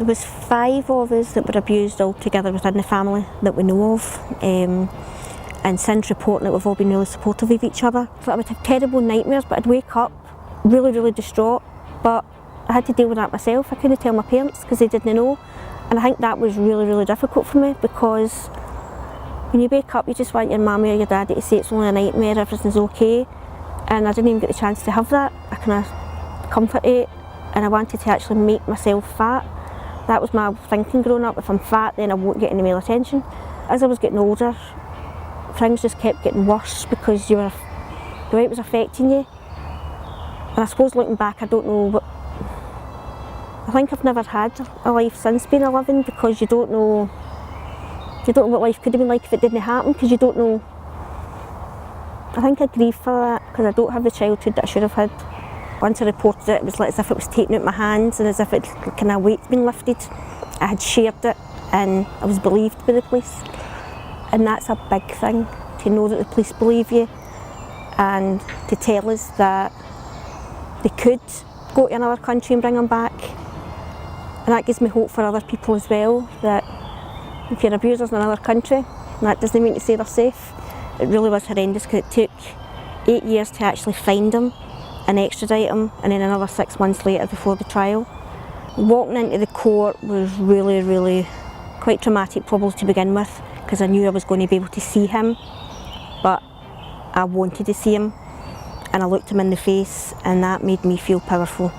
There was 5 of us that were abused altogether within the family that we know of. And since reporting it, we've all been really supportive of each other. So I would have terrible nightmares, but I'd wake up really, really distraught. But I had to deal with that myself. I couldn't tell my parents because they didn't know. And I think that was really, really difficult for me, because when you wake up, you just want your mummy or your daddy to say it's only a nightmare, everything's okay. And I didn't even get the chance to have that. I kind of comforted, and I wanted to actually make myself fat. That was my thinking growing up. If I'm fat, then I won't get any male attention. As I was getting older, things just kept getting worse because the way it was affecting you. And I suppose looking back, I don't know what. I think I've never had a life since being 11, because you don't know what life could have been like if it didn't happen, because you don't know. I think I grieve for that because I don't have the childhood that I should have had. Once I reported it, it was like as if it was taken out of my hands and as if it kind of weight's been lifted. I had shared it and I was believed by the police. And that's a big thing, to know that the police believe you and to tell us that they could go to another country and bring them back. And that gives me hope for other people as well, that if your abuser's in another country, that doesn't mean to say they're safe. It really was horrendous, because it took 8 years to actually find them and extradite them, and then another 6 months later before the trial. Walking into the court was really, really quite traumatic probably to begin with, because I knew I was going to be able to see him, but I wanted to see him, and I looked him in the face, and that made me feel powerful.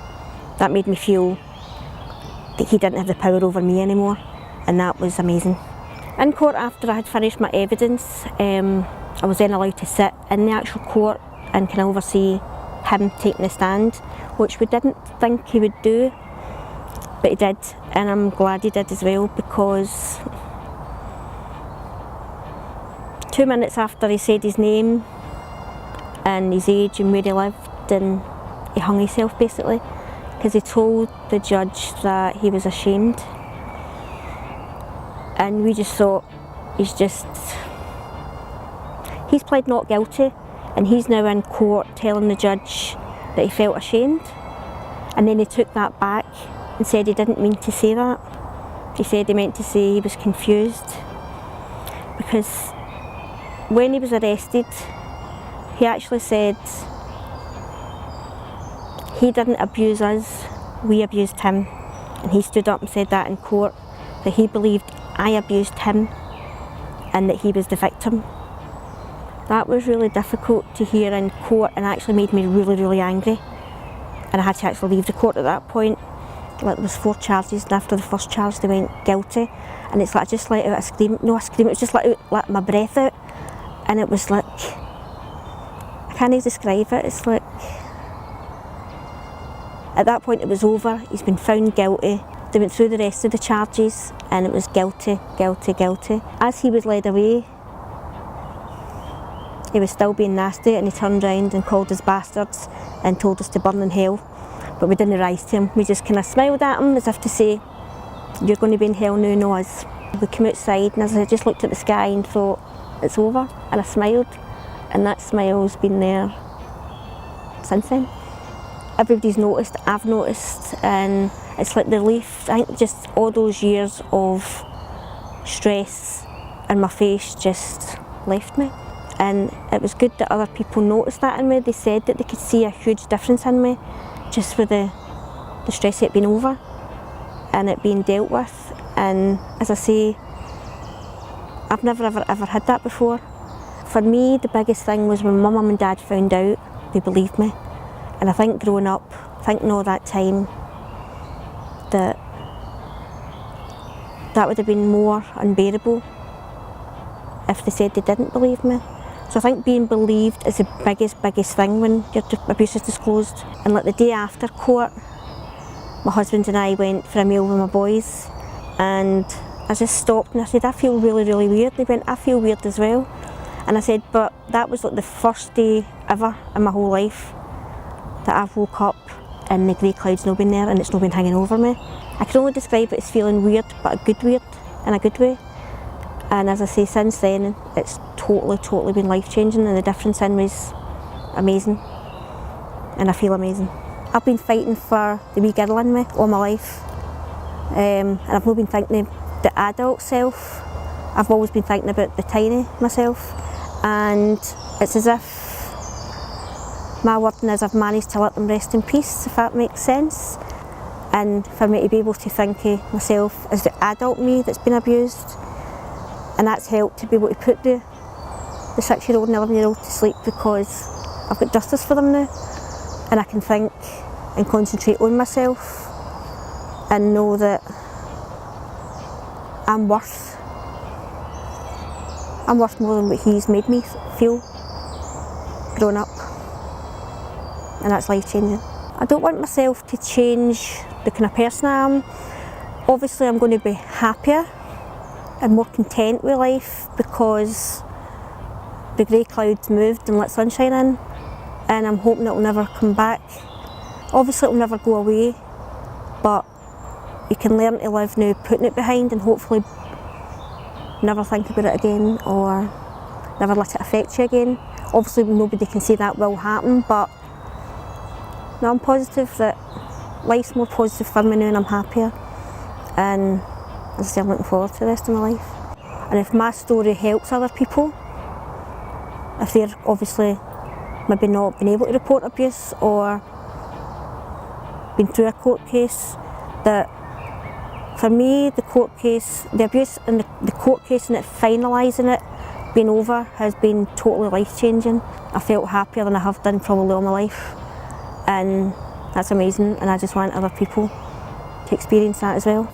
That made me feel that he didn't have the power over me anymore, and that was amazing. In court, after I had finished my evidence, I was then allowed to sit in the actual court and kind of oversee him taking the stand, which we didn't think he would do, but he did, and I'm glad he did as well, because 2 minutes after he said his name and his age and where he lived, and he hung himself basically, because he told the judge that he was ashamed. And we just thought, he's pled not guilty, and he's now in court telling the judge that he felt ashamed. And then he took that back and said he didn't mean to say that. He said he meant to say he was confused. Because when he was arrested, he actually said he didn't abuse us, we abused him. And he stood up and said that in court, that he believed I abused him and that he was the victim. That was really difficult to hear in court, and actually made me really, really angry. And I had to actually leave the court at that point. Like, there was 4 charges, and after the first charge they went guilty. And it's like I just let out a scream. No, a scream, it was just let my breath out. And it was like, I can't even describe it. It's like, at that point it was over. He's been found guilty. They went through the rest of the charges, and it was guilty, guilty, guilty. As he was led away, he was still being nasty, and he turned round and called us bastards and told us to burn in hell. But we didn't rise to him. We just kind of smiled at him as if to say, you're going to be in hell now, no us. We came outside, and as I just looked at the sky and thought, it's over, and I smiled, and that smile's been there since then. Everybody's noticed, I've noticed, and it's like the relief. I think just all those years of stress in my face just left me. And it was good that other people noticed that in me. They said that they could see a huge difference in me, just with the stress it being over and it being dealt with. And as I say, I've never ever had that before. For me, the biggest thing was when my mum and dad found out, they believed me. And I think growing up, thinking all that time, that would have been more unbearable if they said they didn't believe me. So I think being believed is the biggest thing when your abuse is disclosed. And like the day after court, my husband and I went for a meal with my boys, and I just stopped and I said, I feel really, really weird. They went, I feel weird as well. And I said, but that was like the first day ever in my whole life that I've woke up and the grey cloud's not been there and it's not been hanging over me. I can only describe it as feeling weird, but a good weird, in a good way. And as I say, since then, it's totally been life-changing, and the difference in me is amazing, and I feel amazing. I've been fighting for the wee girl in me all my life. and I've not been thinking of the adult self, I've always been thinking about the tiny myself, and it's as if my wording is I've managed to let them rest in peace, if that makes sense. And for me to be able to think of myself as the adult me that's been abused, and that's helped to be able to put the 6-year-old and 11-year-old to sleep, because I've got justice for them now, and I can think and concentrate on myself and know that I'm worth more than what he's made me feel growing up, and that's life changing. I don't want myself to change the kind of person I am. Obviously I'm going to be happier and more content with life because the grey clouds moved and let sunshine in, and I'm hoping it'll never come back. Obviously it'll never go away, but you can learn to live now putting it behind and hopefully never think about it again or never let it affect you again. Obviously nobody can say that will happen, but no, I'm positive that life's more positive for me now and I'm happier, and as I say, I'm looking forward to the rest of my life. And if my story helps other people, if they're obviously maybe not been able to report abuse or been through a court case, that for me the court case, the abuse and the court case and it finalising it, being over, has been totally life changing. I felt happier than I have done probably all my life, and that's amazing, and I just want other people to experience that as well.